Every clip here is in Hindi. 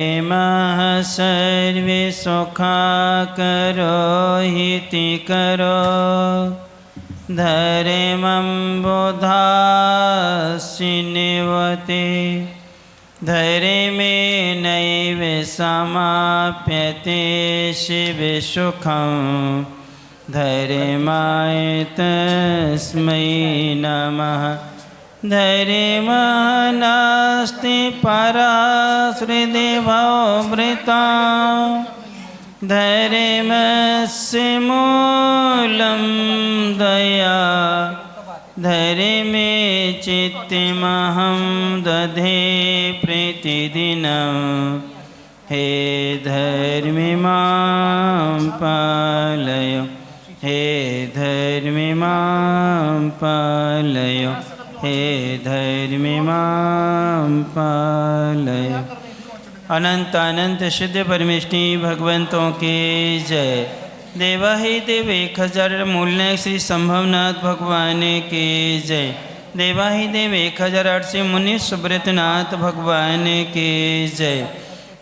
मह सर्वे सुखाकरो हितिकरो धर्मं बुधासि निवते धर्मेणैव समाप्यते शिवसुखं धर्माय तस्मै नमः। धर्मः नास्ति पराश्रिदेवोऽमृता धर्मस्य मूलं दया धर्मे चित्तमहं दधे प्रतिदिनं हे धर्मी मां पालय हे धर्मी मां पालय हे धर्मी मां पालय। अनंत अनंत शुद्ध परमेष्टि भगवंतों की जय। देवाहि देव 1000 मूल्य श्री संभवनाथ भगवान की जय। देवाहि देव 1008 मुनि सुब्रतनाथ भगवान की जय।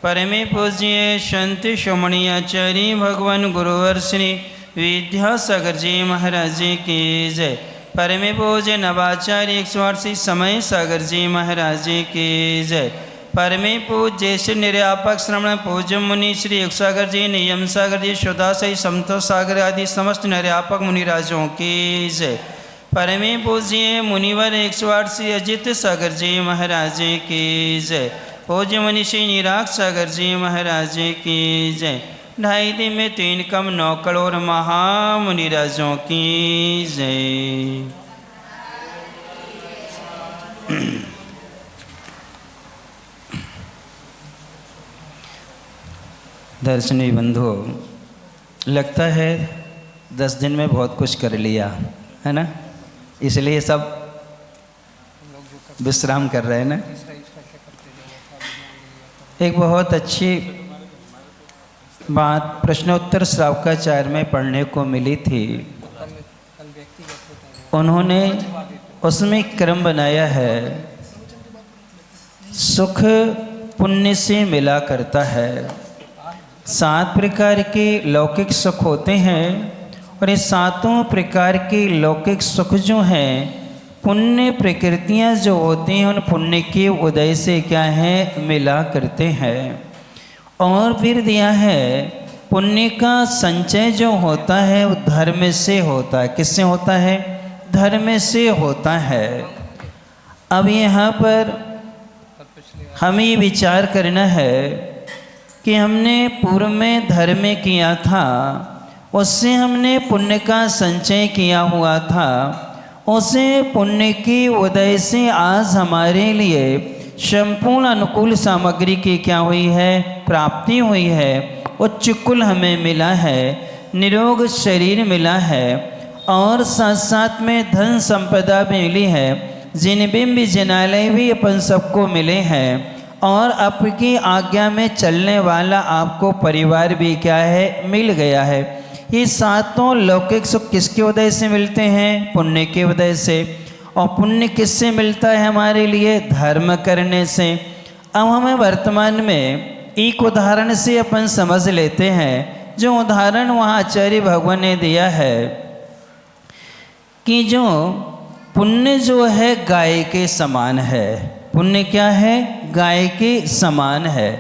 परमे पूज्य संत शिरोमणि आचार्य भगवान गुरुवर श्री विद्यासागर जी महाराज जी की जय। परमे पूज्य नवाचार्य 108 समय सागर जी महाराज जी की जय। परमे पूज्य ज्येष्ठ निर्यापक श्रवण पूज्य मुनि श्री युगसागर जी नियम सागर जी सुधा सही समतो सागर आदि समस्त निर्यापक मुनिराजों की जय। परमे पूज्य मुनिवर 108 श्री अजित सागर जी महाराज जी की जय। पूज्य मुनि श्री निराग सागर जी महाराज जी की जय। 2.5 दिन में 3 कम 9 करोड़ महामुनिराजों की जय। दर्शनीय बंधुओं, लगता है 10 दिन में बहुत कुछ कर लिया है ना, इसलिए सब विश्राम कर रहे हैं ना। एक बहुत अच्छी बात प्रश्नोत्तर श्रावकाचार्य में पढ़ने को मिली थी। उन्होंने उसमें क्रम बनाया है, सुख पुण्य से मिला करता है। 7 प्रकार के लौकिक सुख होते हैं और ये 7 प्रकार के लौकिक सुख जो हैं पुण्य प्रकृतियाँ जो होती हैं उन पुण्य के उदय से क्या है मिला करते हैं। और फिर दिया है पुण्य का संचय जो होता है वो धर्म से होता है। किससे होता है? धर्म से होता है। अब यहाँ पर हमें विचार करना है कि हमने पूर्व में धर्म किया था, उससे हमने पुण्य का संचय किया हुआ था, उसे पुण्य की उदय से आज हमारे लिए संपूर्ण अनुकूल सामग्री की क्या हुई है? प्राप्ति हुई है। उच्च कुल हमें मिला है, निरोग शरीर मिला है और साथ साथ में धन संपदा भी मिली है, जिन बिंब जिनालय भी अपन सबको मिले हैं और आपकी आज्ञा में चलने वाला आपको परिवार भी क्या है मिल गया है। ये 7 लौकिक सुख किसके उदय से मिलते हैं? पुण्य के उदय से। और पुण्य किससे मिलता है हमारे लिए? धर्म करने से। अब हमें वर्तमान में एक उदाहरण से अपन समझ लेते हैं, जो उदाहरण वहाँ आचार्य भगवान ने दिया है कि जो पुण्य जो है गाय के समान है। पुण्य क्या है? गाय के समान है।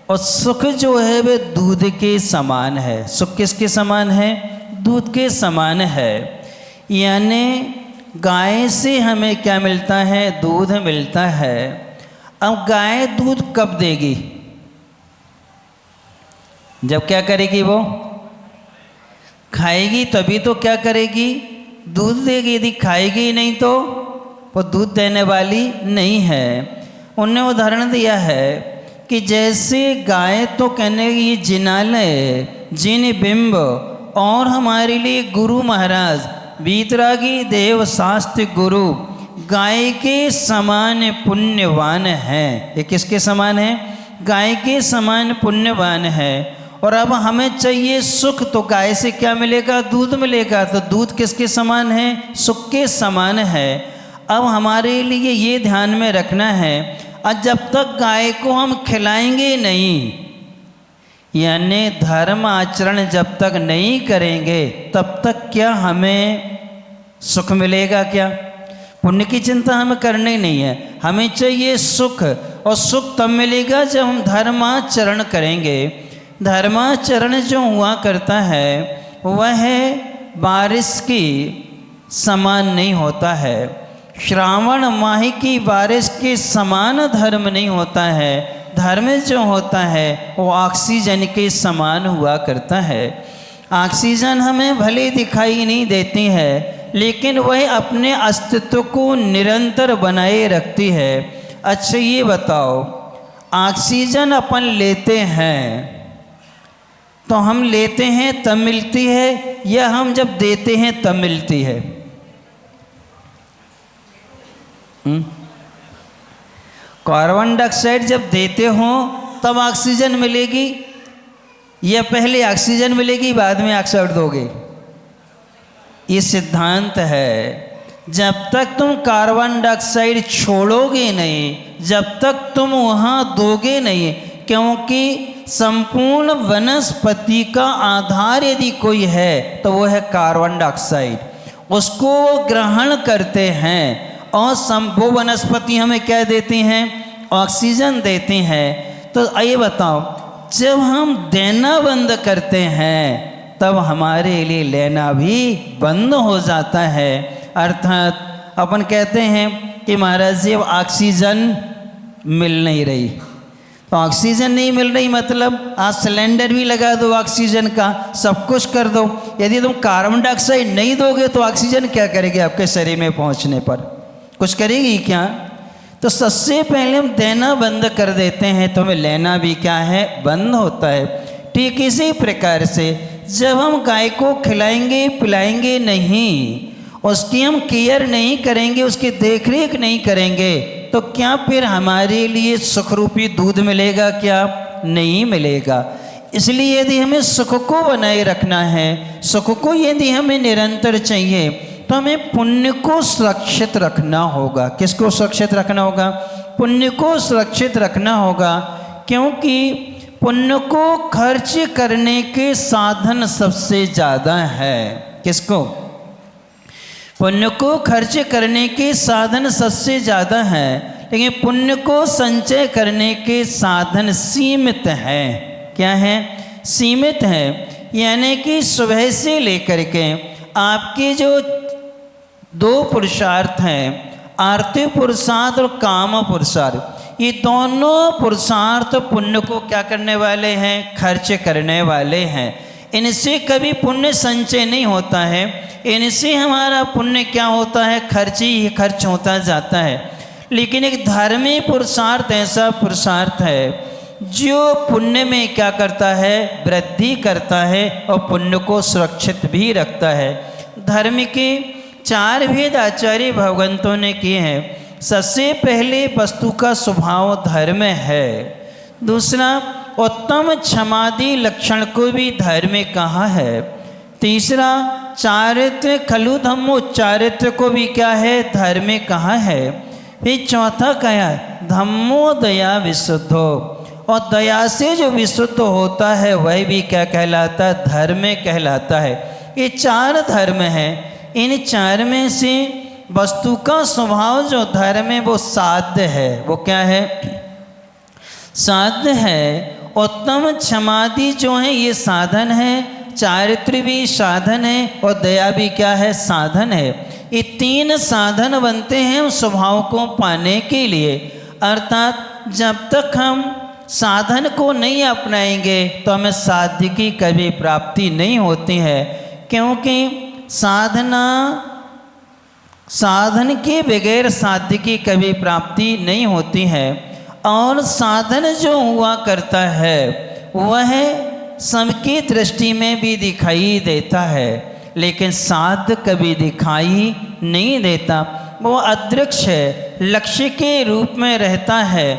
और सुख जो है वह दूध के समान है। सुख किसके समान है? दूध के समान है। यानी गाय से हमें क्या मिलता है? दूध मिलता है। अब गाय दूध कब देगी? जब क्या करेगी? वो खाएगी तभी तो क्या करेगी? दूध देगी। यदि खाएगी नहीं तो वो दूध देने वाली नहीं है। उन्होंने उदाहरण दिया है कि जैसे गाय तो कहने ये जिनालय जिन बिंब और हमारे लिए गुरु महाराज वीतरागी देव शास्त्र गुरु गाय के समान पुण्यवान हैं। ये किसके समान है? गाय के समान पुण्यवान है। और अब हमें चाहिए सुख, तो गाय से क्या मिलेगा? दूध मिलेगा। तो दूध किसके समान है? सुख के समान है। अब हमारे लिए ये ध्यान में रखना है, और जब तक गाय को हम खिलाएंगे नहीं, यानी धर्म आचरण जब तक नहीं करेंगे तब तक क्या हमें सुख मिलेगा? क्या पुण्य की चिंता हमें करनी नहीं है, हमें चाहिए सुख। और सुख तब मिलेगा जब हम धर्माचरण करेंगे। धर्माचरण जो हुआ करता है वह बारिश की समान नहीं होता है, श्रावण माह की बारिश के समान धर्म नहीं होता है। धर्म जो होता है वो ऑक्सीजन के समान हुआ करता है। ऑक्सीजन हमें भले दिखाई नहीं देती है, लेकिन वह अपने अस्तित्व को निरंतर बनाए रखती है। अच्छा ये बताओ, ऑक्सीजन अपन लेते हैं तो हम लेते हैं तब मिलती है या हम जब देते हैं तब मिलती है? कार्बन डाइऑक्साइड जब देते हो तब ऑक्सीजन मिलेगी या पहले ऑक्सीजन मिलेगी बाद में ऑक्साइड दोगे? ये सिद्धांत है। जब तक तुम कार्बन डाइऑक्साइड छोड़ोगे नहीं, जब तक तुम वहाँ दोगे नहीं, क्योंकि संपूर्ण वनस्पति का आधार यदि कोई है तो वो है कार्बन डाइऑक्साइड। उसको वो ग्रहण करते हैं और वो वनस्पति हमें क्या देती हैं? ऑक्सीजन देती हैं। तो ये बताओ, जब हम देना बंद करते हैं तब हमारे लिए लेना भी बंद हो जाता है। अर्थात अपन कहते हैं कि महाराज जी अब ऑक्सीजन मिल नहीं रही, तो ऑक्सीजन नहीं मिल रही मतलब आज सिलेंडर भी लगा दो ऑक्सीजन का, सब कुछ कर दो। यदि तुम कार्बन डाइऑक्साइड नहीं दोगे तो ऑक्सीजन क्या करेगी? आपके शरीर में पहुंचने पर कुछ करेगी क्या? तो सबसे पहले हम देना बंद कर देते हैं तो हमें लेना भी क्या है? बंद होता है। ठीक इसी प्रकार से जब हम गाय को खिलाएंगे पिलाएंगे नहीं, उसकी हम केयर नहीं करेंगे, उसकी देखरेख नहीं करेंगे, तो क्या फिर हमारे लिए सुखरूपी दूध मिलेगा? क्या नहीं मिलेगा। इसलिए यदि हमें सुख को बनाए रखना है, सुख को यदि हमें निरंतर चाहिए, तो हमें पुण्य को सुरक्षित रखना होगा। किसको सुरक्षित रखना होगा? पुण्य को सुरक्षित रखना होगा, क्योंकि पुण्य को खर्च करने के साधन सबसे ज़्यादा है। किसको? पुण्य को खर्च करने के साधन सबसे ज़्यादा है, लेकिन पुण्य को संचय करने के साधन सीमित हैं। क्या है? सीमित है। यानी कि सुबह से लेकर के आपके जो दो पुरुषार्थ हैं, आर्थिक पुरुषार्थ और काम पुरुषार्थ, ये दोनों पुरुषार्थ पुण्य को क्या करने वाले हैं? खर्च करने वाले हैं। इनसे कभी पुण्य संचय नहीं होता है, इनसे हमारा पुण्य क्या होता है? खर्च ही खर्च होता जाता है। लेकिन एक धार्मिक पुरुषार्थ ऐसा पुरुषार्थ है जो पुण्य में क्या करता है? वृद्धि करता है और पुण्य को सुरक्षित भी रखता है। धर्म के 4 भेद आचार्य भगवंतों ने किए हैं। सबसे पहले वस्तु का स्वभाव धर्म है। दूसरा, उत्तम क्षमादि लक्षण को भी धर्म में कहा है। तीसरा, चारित्र खलु धम्मो, चारित्र को भी क्या है? धर्म में कहा है। फिर चौथा क्या है? धम्मो दया विशुद्धो, और दया से जो विशुद्ध होता है वह भी क्या कहलाता है? धर्म कहलाता है। ये 4 धर्म हैं। इन 4 में से वस्तु का स्वभाव जो धर्म है वो साध्य है। वो क्या है? साध्य है। उत्तम क्षमादि जो है ये साधन है, चारित्र भी साधन है और दया भी क्या है? साधन है। ये 3 साधन बनते हैं उस स्वभाव को पाने के लिए। अर्थात जब तक हम साधन को नहीं अपनाएंगे तो हमें साध्य की कभी प्राप्ति नहीं होती है, क्योंकि साधन के बगैर साध्य की कभी प्राप्ति नहीं होती है। और साधन जो हुआ करता है वह सबकी दृष्टि में भी दिखाई देता है, लेकिन साध्य कभी दिखाई नहीं देता। वो अदृश्य है, लक्ष्य के रूप में रहता है।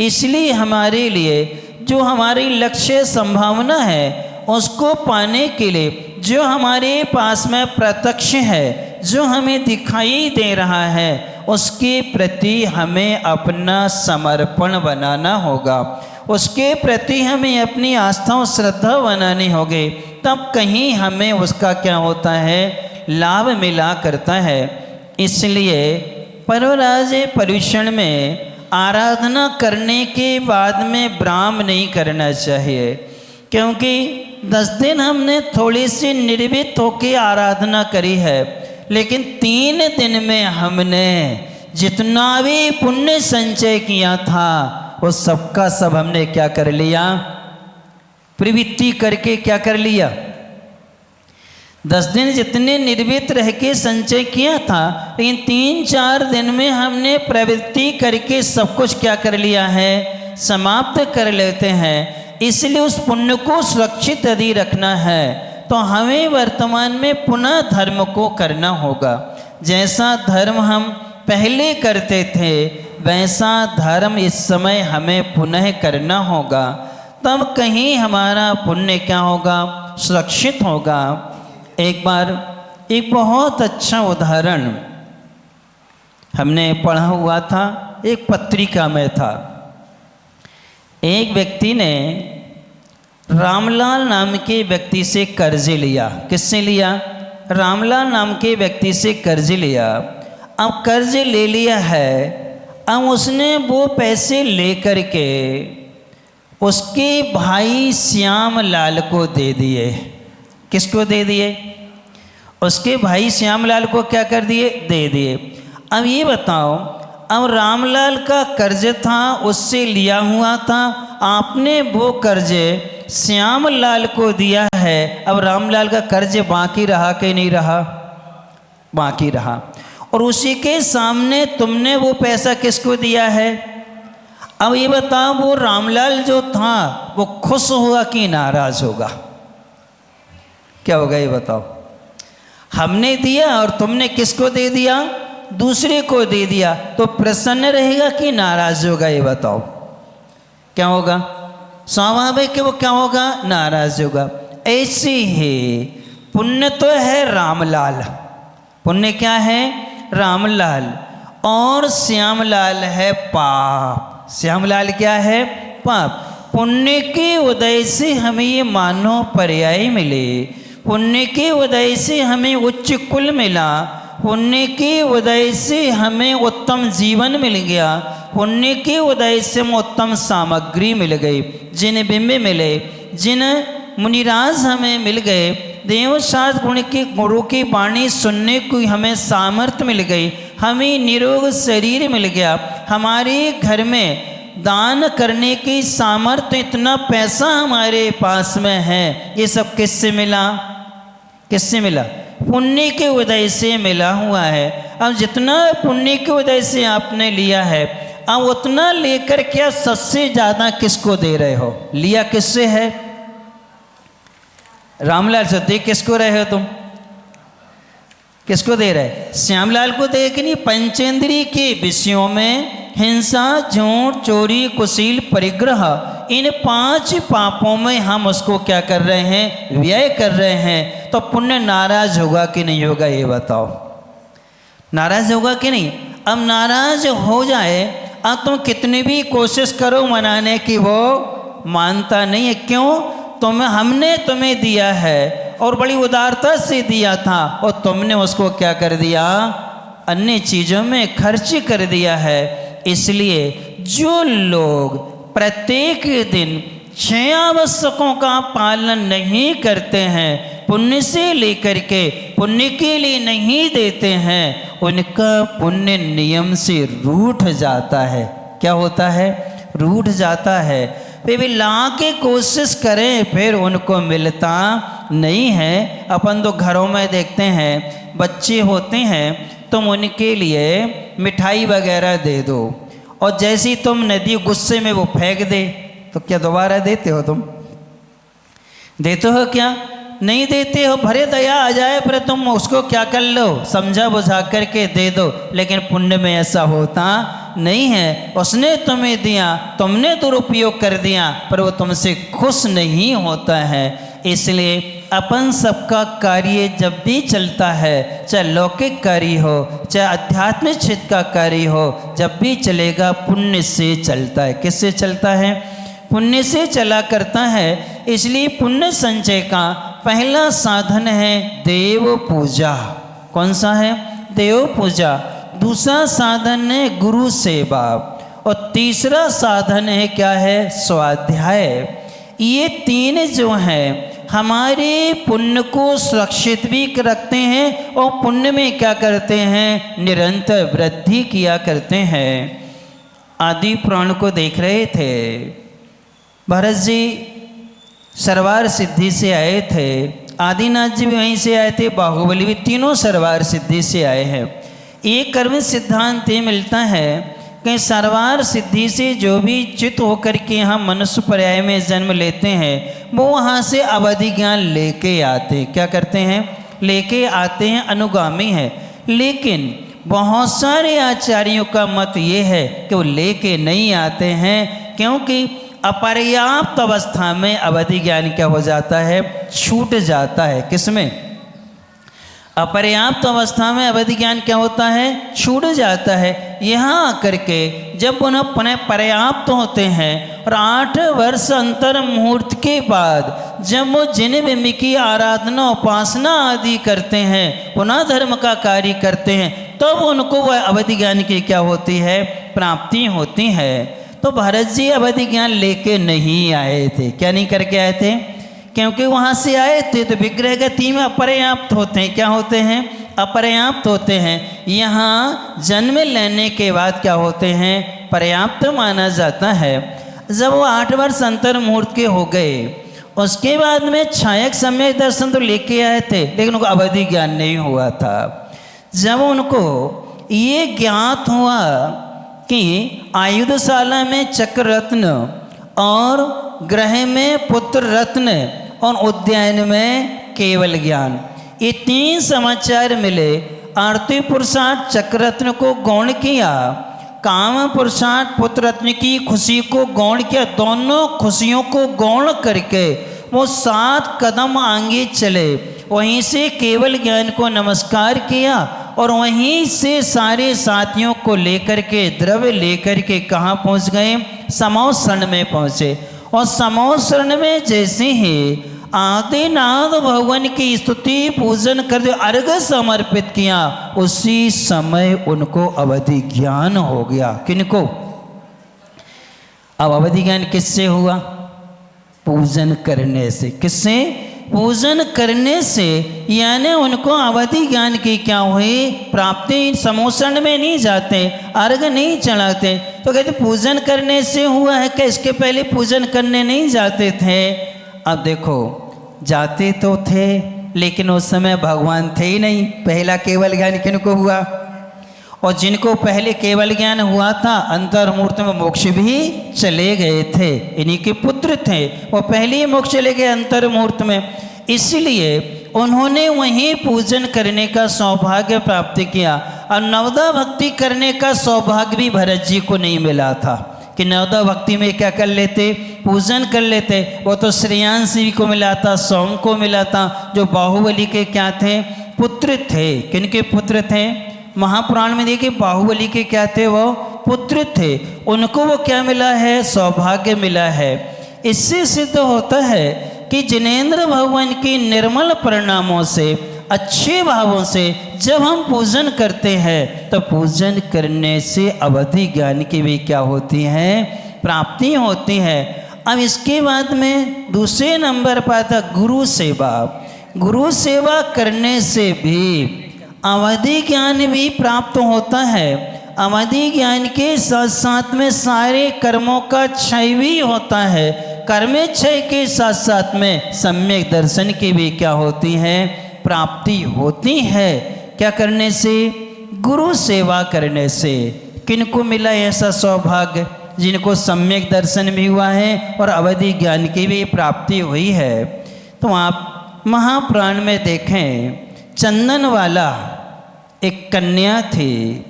इसलिए हमारे लिए जो हमारी लक्ष्य संभावना है उसको पाने के लिए जो हमारे पास में प्रत्यक्ष है, जो हमें दिखाई दे रहा है, उसके प्रति हमें अपना समर्पण बनाना होगा, उसके प्रति हमें अपनी आस्था और श्रद्धा बनानी होगी, तब कहीं हमें उसका क्या होता है, लाभ मिला करता है। इसलिए पर्वराज पर्युषण में आराधना करने के बाद में विराम नहीं करना चाहिए, क्योंकि 10 दिन हमने थोड़ी सी निर्भीत होकर आराधना करी है, लेकिन 3 दिन में हमने जितना भी पुण्य संचय किया था वो सबका सब हमने क्या कर लिया, प्रवृत्ति करके क्या कर लिया। 10 दिन जितने निर्भीत रह के संचय किया था, लेकिन 3-4 दिन में हमने प्रवृत्ति करके सब कुछ क्या कर लिया है, समाप्त कर लेते हैं। इसलिए उस पुण्य को सुरक्षित यदि रखना है तो हमें वर्तमान में पुनः धर्म को करना होगा। जैसा धर्म हम पहले करते थे वैसा धर्म इस समय हमें पुनः करना होगा, तब कहीं हमारा पुण्य क्या होगा, सुरक्षित होगा। एक बार एक बहुत अच्छा उदाहरण हमने पढ़ा हुआ था, एक पत्रिका में था। एक व्यक्ति ने रामलाल नाम के व्यक्ति से कर्ज लिया। किससे लिया? रामलाल नाम के व्यक्ति से कर्ज लिया। अब कर्ज ले लिया है, अब उसने वो पैसे लेकर के उसके भाई श्याम लाल को दे दिए। किसको दे दिए? उसके भाई श्याम लाल को क्या कर दिए? दे दिए। अब ये बताओ, अब रामलाल का कर्ज था, उससे लिया हुआ था, आपने वो कर्ज श्याम लाल को दिया है। अब रामलाल का कर्ज बाकी रहा कि नहीं रहा? बाकी रहा। और उसी के सामने तुमने वो पैसा किसको दिया है? अब ये बताओ, वो रामलाल जो था वो खुश होगा कि नाराज होगा? क्या होगा ये बताओ? हमने दिया और तुमने किसको दे दिया? दूसरे को दे दिया, तो प्रसन्न रहेगा कि नाराज होगा? ये बताओ क्या होगा? स्वाभाविक वो क्या होगा? नाराज होगा। ऐसे ही पुण्य तो है रामलाल, पुण्य क्या है? रामलाल। और श्यामलाल है पाप। श्यामलाल क्या है? पाप। पुण्य के उदय से हमें ये मानव पर्याय मिले, पुण्य के उदय से हमें उच्च कुल मिला, पुण्य के उदय से हमें उत्तम जीवन मिल गया, पुण्य के उदय से हमें उत्तम सामग्री मिल गई, जिन बिंब मिले, जिन मुनिराज हमें मिल गए, देवशास्त्र गुण के गुरु की वाणी सुनने को हमें सामर्थ्य मिल गई, हमें निरोग शरीर मिल गया, हमारे घर में दान करने की सामर्थ्य, इतना पैसा हमारे पास में है। ये सब किससे मिला? किससे मिला? पुण्य के उदय से मिला हुआ है। अब जितना पुण्य के उदय से आपने लिया है, अब उतना लेकर क्या सबसे ज़्यादा किसको दे रहे हो? लिया किससे है? रामलाल से दे किसको रहे हो तुम? किसको दे रहे? श्यामलाल को दे कि नहीं? पंचेंद्रिय के विषयों में हिंसा, झूठ, चोरी, कुशील, परिग्रह, इन 5 पापों में हम उसको क्या कर रहे हैं? व्यय कर रहे हैं। तो पुण्य नाराज होगा कि नहीं होगा? ये बताओ। नाराज होगा कि नहीं? अब नाराज हो जाए, अब तुम कितनी भी कोशिश करो मनाने की, वो मानता नहीं है। क्यों? हमने तुम्हें दिया है और बड़ी उदारता से दिया था, और तुमने उसको क्या कर दिया? अन्य चीज़ों में खर्च कर दिया है। इसलिए जो लोग प्रत्येक दिन 6 आवश्यकों का पालन नहीं करते हैं, पुण्य से लेकर के पुण्य के लिए नहीं देते हैं, उनका पुण्य नियम से रूठ जाता है। क्या होता है? रूठ जाता है। वे भी ला के कोशिश करें, फिर उनको मिलता नहीं है। अपन तो घरों में देखते हैं, बच्चे होते हैं, तुम उनके लिए मिठाई वगैरह दे दो, और जैसे ही तुम नदी गुस्से में वो फेंक दे, तो क्या दोबारा देते हो? तुम देते हो क्या? नहीं देते हो। भरे दया आ जाए पर तुम उसको क्या कर लो? समझा बुझा करके दे दो। लेकिन पुण्य में ऐसा होता नहीं है। उसने तुम्हें दिया, तुमने दुरुपयोग कर दिया, पर वो तुमसे खुश नहीं होता है। इसलिए अपन सबका कार्य जब भी चलता है, चाहे लौकिक कार्य हो चाहे आध्यात्मिक क्षेत्र का कार्य हो, जब भी चलेगा पुण्य से चलता है। किससे चलता है? पुण्य से चला करता है। इसलिए पुण्य संचय का पहला साधन है देव पूजा। कौन सा है? देव पूजा। दूसरा साधन है गुरु सेवा और तीसरा साधन है क्या है? स्वाध्याय। ये तीन जो हैं हमारे पुण्य को सुरक्षित भी रखते हैं और पुण्य में क्या करते हैं? निरंतर वृद्धि किया करते हैं। आदि पुराण को देख रहे थे, भरत जी सरवार सिद्धि से आए थे, आदिनाथ जी भी वहीं से आए थे, बाहुबली भी, तीनों सरवार सिद्धि से आए हैं। एक कर्म सिद्धांत ये मिलता है कि सरवार सिद्धि से जो भी चित होकर के यहाँ मनुष्य पर्याय में जन्म लेते हैं वो वहाँ से अवधि ज्ञान लेके आते हैं। क्या करते हैं? लेके आते हैं, अनुगामी है। लेकिन बहुत सारे आचार्यों का मत ये है कि वो लेके नहीं आते हैं, क्योंकि अपर्याप्त अवस्था में अवधि ज्ञान क्या हो जाता है? छूट जाता है। किसमें? अपर्याप्त अवस्था में अवधि ज्ञान क्या होता है? छूट जाता है। यहाँ आकर के जब पुनः पुनः पर्याप्त होते हैं और 8 वर्ष अंतर मुहूर्त के बाद जब वो जिन बिंब की आराधना उपासना आदि करते हैं, पुनः धर्म का कार्य करते हैं, तब उनको वह अवधि ज्ञान की क्या होती है? प्राप्ति होती है। तो भरत जी अवधि ज्ञान लेके नहीं आए थे। क्या नहीं करके आए थे? क्योंकि वहाँ से आए थे तो विग्रह गति में अपर्याप्त होते हैं। क्या होते हैं? अपर्याप्त होते हैं। यहाँ जन्म लेने के बाद क्या होते हैं? पर्याप्त माना जाता है। जब वो 8 वर्ष अंतर मुहूर्त के हो गए, उसके बाद में छायक सम्यक दर्शन तो लेके आए थे, लेकिन उनको अवधि ज्ञान नहीं हुआ था। जब उनको ये ज्ञात हुआ कि आयुधशाला में चक्र रत्न और ग्रह में पुत्र रत्न और उद्यान में केवल ज्ञान, ये 3 समाचार मिले। आरती पुरुषार्थ चक्र रत्न को गौण किया, काम पुरुषार्थ पुत्र रत्न की खुशी को गौण किया। दोनों खुशियों को गौण करके वो 7 कदम आगे चले। वहीं से केवल ज्ञान को नमस्कार किया और वहीं से सारे साथियों को लेकर के द्रव्य लेकर के कहाँ पहुँच गए? समौशरण में पहुँचे। और समौशरण में जैसे ही आदिनाथ भगवान की स्तुति पूजन कर दे, अर्घ समर्पित किया, उसी समय उनको अवधि ज्ञान हो गया। किनको? अब अवधि ज्ञान किससे हुआ? पूजन करने से। किससे? पूजन करने से। यानी उनको अवधि ज्ञान की क्या हुई? प्राप्ति। समोषण में नहीं जाते, अर्घ नहीं चढ़ाते, तो कहते पूजन करने से हुआ है। क्या इसके पहले पूजन करने नहीं जाते थे? अब देखो, जाते तो थे लेकिन उस समय भगवान थे ही नहीं। पहला केवल ज्ञान किनको हुआ? और जिनको पहले केवल ज्ञान हुआ था, अंतर मुहूर्त में मोक्ष भी चले गए थे, इन्हीं के पुत्र थे, वो पहले ही मोक्ष चले गए अंतर मुहूर्त में। इसलिए उन्होंने वहीं पूजन करने का सौभाग्य प्राप्त किया। और नवदा भक्ति करने का सौभाग्य भी भरत जी को नहीं मिला था कि नवदा भक्ति में क्या कर लेते? पूजन कर लेते। वो तो श्रेयांश जी को मिला था, सोम को मिला था, जो बाहुबली के क्या थे? पुत्र थे। किनके पुत्र थे? महापुराण में देखिए, बाहुबली के क्या थे? वो पुत्र थे। उनको वो क्या मिला है? सौभाग्य मिला है। इससे सिद्ध होता है कि जिनेंद्र भगवान की निर्मल परिणामों से, अच्छे भावों से जब हम पूजन करते हैं तो पूजन करने से अवधि ज्ञान की भी क्या होती है? प्राप्ति होती है। अब इसके बाद में दूसरे नंबर पर आता गुरु सेवा। गुरु सेवा करने से भी अवधि ज्ञान भी प्राप्त होता है। अवधि ज्ञान के साथ साथ में सारे कर्मों का क्षय भी होता है। कर्म क्षय के साथ साथ में सम्यक दर्शन की भी क्या होती है? प्राप्ति होती है। क्या करने से? गुरु सेवा करने से। किनको मिला ऐसा सौभाग्य? जिनको सम्यक दर्शन भी हुआ है और अवधि ज्ञान की भी प्राप्ति हुई है। तो आप महापुराण में देखें, चंदन वाला एक कन्या थी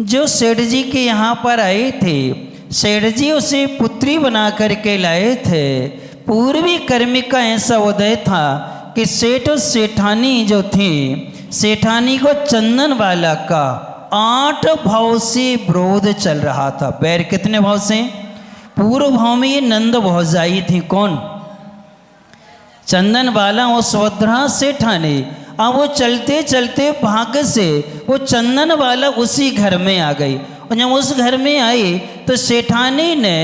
जो सेठ जी के यहाँ पर आई थी। सेठ जी उसे पुत्री बना करके लाए थे। पूर्वी कर्म का ऐसा उदय था कि सेठ और सेठानी जो थी, सेठानी को चंदन वाला का 8 भाव से विरोध चल रहा था। बैर कितने भाव से? पूर्व भाव में ये नंद भौजाई थी। कौन? चंदन वाला और सुभद्रा सेठानी। अब वो चलते चलते भाग्य से वो चंदन वाला उसी घर में आ गई। और जब उस घर में आई तो सेठानी ने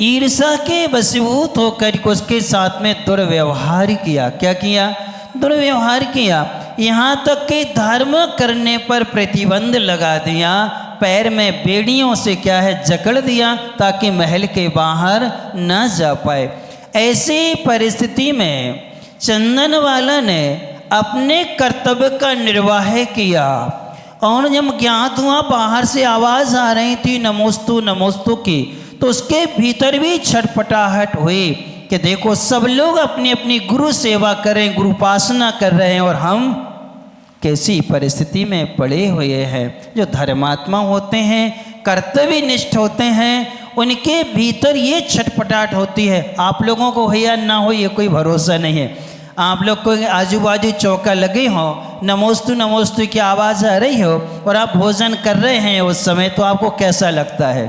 ईर्षा के वशीभूत होकर उसके साथ में दुर्व्यवहार किया। क्या किया? दुर्व्यवहार किया। यहाँ तक कि धर्म करने पर प्रतिबंध लगा दिया। पैर में बेड़ियों से क्या है जकड़ दिया ताकि महल के बाहर न जा पाए। ऐसी परिस्थिति में चंदन वाला ने अपने कर्तव्य का निर्वाह किया। और जब ज्ञात हुआ बाहर से आवाज़ आ रही थी नमोस्तु नमोस्तु की, तो उसके भीतर भी छटपटाहट हुई कि देखो सब लोग अपनी अपनी गुरु सेवा करें, गुरु उपासना कर रहे हैं और हम कैसी परिस्थिति में पड़े हुए हैं। जो धर्मात्मा होते हैं, कर्तव्य निष्ठ होते हैं, उनके भीतर ये छटपटाहट होती है। आप लोगों को हो या ना हो ये कोई भरोसा नहीं है। आप लोग को आजू बाजू चौका लगे हो, नमोस्तु नमोस्तु की आवाज़ आ रही हो और आप भोजन कर रहे हैं उस समय, तो आपको कैसा लगता है?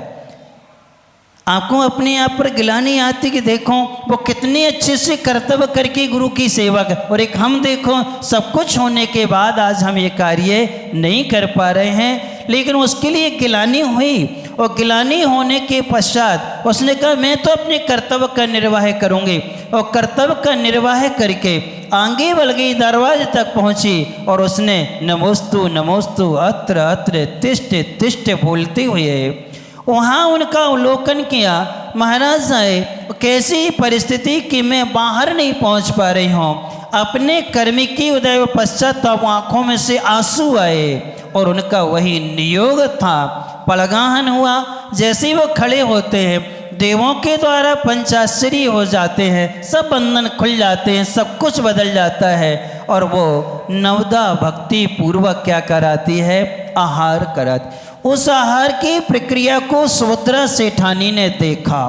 आपको अपने आप पर गिलानी आती कि देखो वो कितने अच्छे से कर्तव्य करके गुरु की सेवा कर, और एक हम देखो सब कुछ होने के बाद आज हम ये कार्य नहीं कर पा रहे हैं। लेकिन उसके लिए गिलानी हुई और गिलानी होने के पश्चात उसने कहा मैं तो अपने कर्तव्य का निर्वाह करूँगी। और कर्तव्य का निर्वाह करके आगे बढ़ गई, दरवाजे तक पहुँची और उसने नमोस्तु नमोस्तु अत्र अत्र तिष्ठ तिष्ठ बोलते हुए वहाँ उनका अवलोकन किया। महाराज आए, कैसी परिस्थिति कि मैं बाहर नहीं पहुँच पा रही हूँ। अपने कर्म की उदय पश्चात तब आँखों में से आंसू आए और उनका वही नियोग था। पलगाहन हुआ। जैसे ही वो खड़े होते हैं, देवों के द्वारा पंचाश्चर्य हो जाते हैं, सब बंधन खुल जाते हैं, सब कुछ बदल जाता है और वो नवदा भक्ति पूर्वक क्या कराती है? आहार कराती। उस आहार की प्रक्रिया को सुभद्रा सेठानी ने देखा।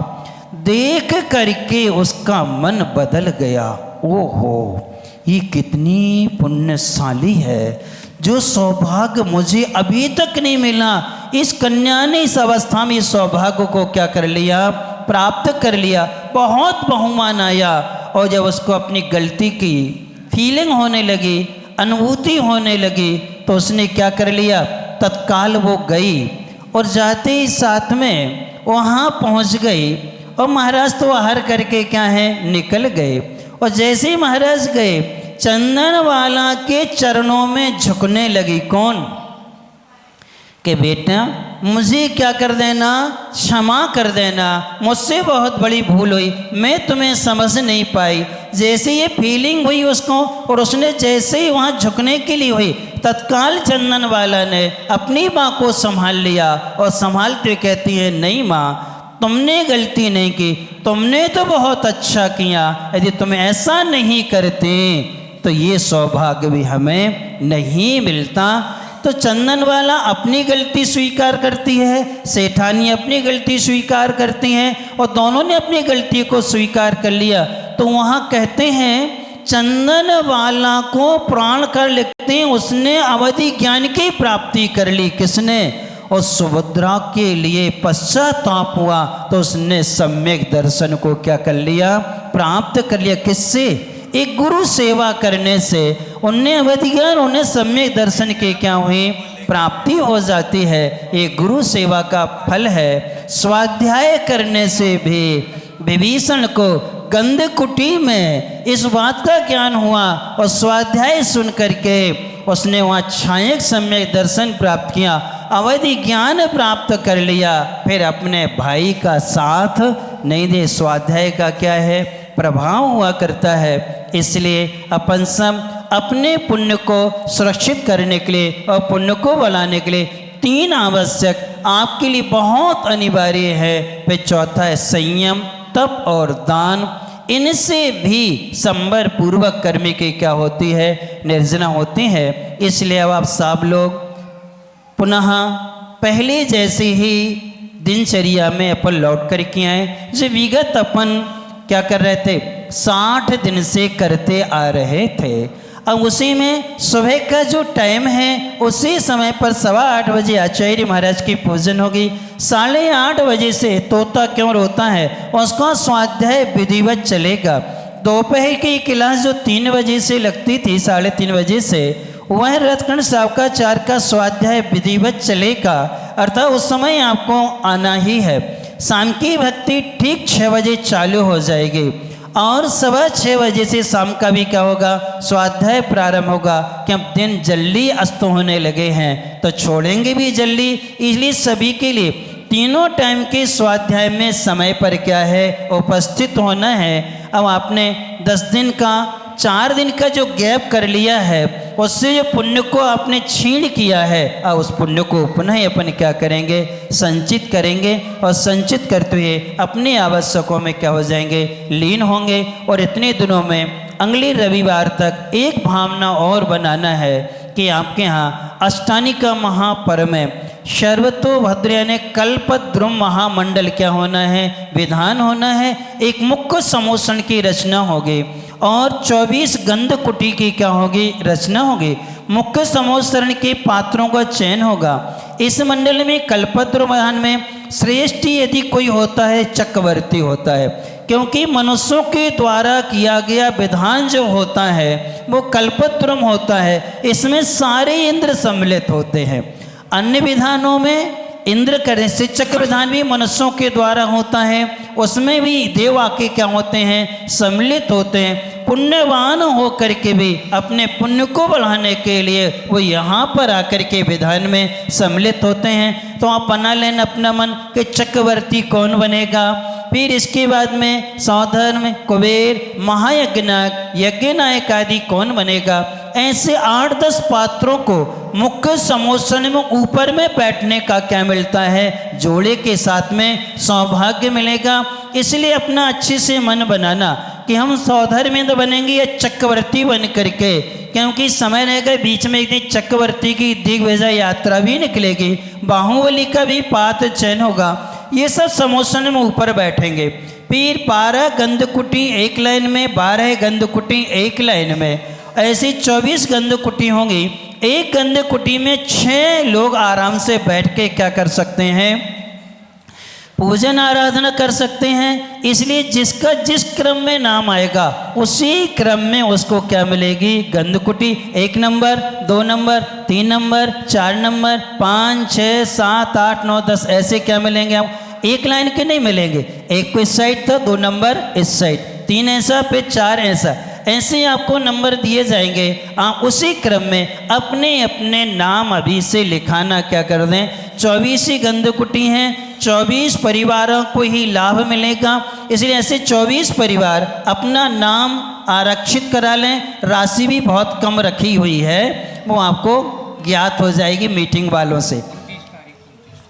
देख करके उसका मन बदल गया। ओहो, ये कितनी पुण्यशाली है, जो सौभाग्य मुझे अभी तक नहीं मिला। इस कन्या ने इस अवस्था में इस सौभाग्य को क्या कर लिया? प्राप्त कर लिया। बहुत बहुमान आया। और जब उसको अपनी गलती की फीलिंग होने लगी, अनुभूति होने लगी, तो उसने क्या कर लिया? तत्काल वो गई और जाते ही साथ में वहाँ पहुँच गई और महाराज तो आहार करके क्या है निकल गए। और जैसे ही महाराज गए, चंदन वाला के चरणों में झुकने लगी। कौन? कि बेटा मुझे क्या कर देना, क्षमा कर देना, मुझसे बहुत बड़ी भूल हुई, मैं तुम्हें समझ नहीं पाई। जैसे ये फीलिंग हुई उसको और उसने जैसे ही वहाँ झुकने के लिए हुई, तत्काल चंदन वाला ने अपनी माँ को संभाल लिया और संभालते कहती है नहीं माँ, तुमने गलती नहीं की, तुमने तो बहुत अच्छा किया। यदि तुम ऐसा नहीं करते तो ये सौभाग्य भी हमें नहीं मिलता। तो चंदन वाला अपनी गलती स्वीकार करती है, सेठानी अपनी गलती स्वीकार करती हैं और दोनों ने अपनी गलती को स्वीकार कर लिया। तो वहाँ कहते हैं चंदन वाला को प्राण कर लिखते हैं, उसने अवधि ज्ञान की प्राप्ति कर ली। किसने? और सुभद्रा के लिए पश्चाताप हुआ तो उसने सम्यक दर्शन को क्या कर लिया? प्राप्त कर लिया। किससे? एक गुरु सेवा करने से उन्हें अवधि ज्ञान, उन्हें सम्यक दर्शन के क्या हुई? प्राप्ति हो जाती है। ये गुरु सेवा का फल है। स्वाध्याय करने से भी विभीषण को गंधकुटी में इस बात का ज्ञान हुआ और स्वाध्याय सुन करके उसने वहाँ छायक सम्यक दर्शन प्राप्त किया, अवधि ज्ञान प्राप्त कर लिया। फिर अपने भाई का साथ नहीं दे। स्वाध्याय का क्या है? प्रभाव हुआ करता है। इसलिए अपन सब अपने पुण्य को सुरक्षित करने के लिए और पुण्य को बढ़ाने के लिए 3 आवश्यक आपके लिए बहुत अनिवार्य है। फिर चौथा है संयम, तप और दान। इनसे भी संवर पूर्वक कर्म की क्या होती है? निर्जना होती है। इसलिए अब आप सब लोग पुनः पहले जैसे ही दिनचर्या में अपन लौट कर के आए। जो विगत अपन क्या कर रहे थे? 60 दिन से करते आ रहे थे। अब उसी में सुबह का जो टाइम है उसी समय पर 8:15 बजे आचार्य महाराज की पूजन होगी। 8:30 बजे से तोता क्यों रोता है उसका स्वाध्याय विधिवत चलेगा। दोपहर की क्लास जो 3 बजे से लगती थी 3:30 बजे से, वह रथखंड सावकाचार का स्वाध्याय विधिवत चलेगा, अर्थात उस समय आपको आना ही है। शाम की भक्ति ठीक 6 बजे चालू हो जाएगी और 6:15 बजे से शाम का भी क्या होगा, स्वाध्याय प्रारंभ होगा कि अब दिन जल्दी अस्त होने लगे हैं तो छोड़ेंगे भी जल्दी। इसलिए सभी के लिए तीनों टाइम के स्वाध्याय में समय पर क्या है, उपस्थित होना है। अब आपने 10 दिन का 4 दिन का जो गैप कर लिया है उससे जो पुण्य को आपने छीण किया है, अब उस पुण्य को पुनः अपन क्या करेंगे, संचित करेंगे और संचित करते हुए अपने आवश्यकों में क्या हो जाएंगे, लीन होंगे। और इतने दिनों में अगले रविवार तक एक भावना और बनाना है कि आपके यहाँ अष्टानी का महापर्व में सर्वतो भद्र यानी कल्पद्रुम महामंडल क्या होना है, विधान होना है। एक मुख्य समोषण की रचना होगी और 24 गंध कुटी की क्या होगी, रचना होगी। मुख्य समोषण के पात्रों का चयन होगा। इस मंडल में कल्पद्रुम विधान में श्रेष्ठ यदि कोई होता है चक्रवर्ती होता है, क्योंकि मनुष्यों के द्वारा किया गया विधान जो होता है वो कल्पद्रुम होता है। इसमें सारे इंद्र सम्मिलित होते हैं। अन्य विधानों में इंद्र करे से चक्र विधान भी मनुष्यों के द्वारा होता है, उसमें भी देव आके क्या होते हैं, सम्मिलित होते हैं। पुण्यवान होकर के भी अपने पुण्य को बढ़ाने के लिए वो यहाँ पर आकर के विधान में सम्मिलित होते हैं। तो आप बना लेना अपना मन कि चक्रवर्ती कौन बनेगा। फिर इसके बाद में सौधर्म, कुबेर, महायज्ञनायक, यज्ञनायक आदि कौन बनेगा। ऐसे 8-10 पात्रों को मुख्य समोषण में ऊपर में बैठने का क्या मिलता है, जोड़े के साथ में सौभाग्य मिलेगा। इसलिए अपना अच्छे से मन बनाना कि हम सौधर्मेंद्र बनेंगे या चक्रवर्ती बन करके, क्योंकि समय रहेगा बीच में एक दिन चक्रवर्ती की दिग्विजय यात्रा भी निकलेगी, बाहुबली का भी पात्र चयन होगा। ये सब समोषण में ऊपर बैठेंगे। फिर 12 गंधकुटी एक लाइन में, 12 गंधकुटी एक लाइन में, ऐसी 24 गंधकुटी होंगी। एक गंधकुटी में 6 लोग आराम से बैठ के क्या कर सकते हैं, पूजन आराधना कर सकते हैं। इसलिए जिसका जिस क्रम में नाम आएगा उसी क्रम में उसको क्या मिलेगी, गंधकुटी। 1 नंबर, 2 नंबर, 3 नंबर, 4 नंबर, 5, 6, 7, 8, 9, 10 ऐसे क्या मिलेंगे। आप एक लाइन के नहीं मिलेंगे, एक को इस साइड था, 2 नंबर इस साइड, 3 ऐसा, फिर 4 ऐसा, ऐसे आपको नंबर दिए जाएंगे। आप उसी क्रम में अपने अपने नाम अभी से लिखाना क्या कर दें। 24 ही गंधकुटी हैं, 24 परिवारों को ही लाभ मिलेगा। इसलिए ऐसे 24 परिवार अपना नाम आरक्षित करा लें। राशि भी बहुत कम रखी हुई है, वो आपको ज्ञात हो जाएगी मीटिंग वालों से।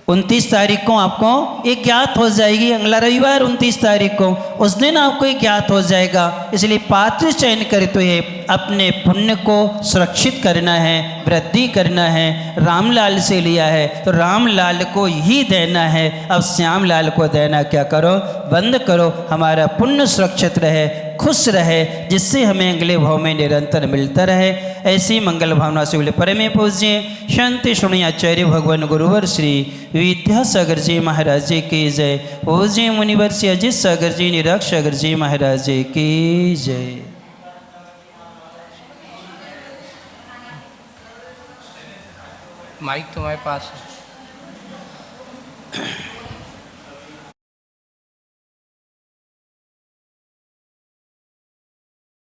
29 तारीख को आपको ये ज्ञात हो जाएगी, अगला रविवार 29 तारीख को, उस दिन आपको ये ज्ञात हो जाएगा। इसलिए पात्र चयन करते हुए अपने पुण्य को सुरक्षित करना है, वृद्धि करना है। रामलाल से लिया है तो रामलाल को ही देना है, अब श्यामलाल को देना क्या करो, बंद करो। हमारा पुण्य सुरक्षित रहे, खुश रहे, जिससे हमें अगले भाव में निरंतर मिलता रहे। ऐसी मंगल भावना से बोले परमे पूज्य शांति श्रोणी आचार्य भगवान गुरुवर श्री विद्यासागर जी महाराज जी की जय। पूज्य मुनिवर श्री अजित सागर जी निराक्ष सागर जी महाराज जी की जय। माइक तुम्हारे पास है।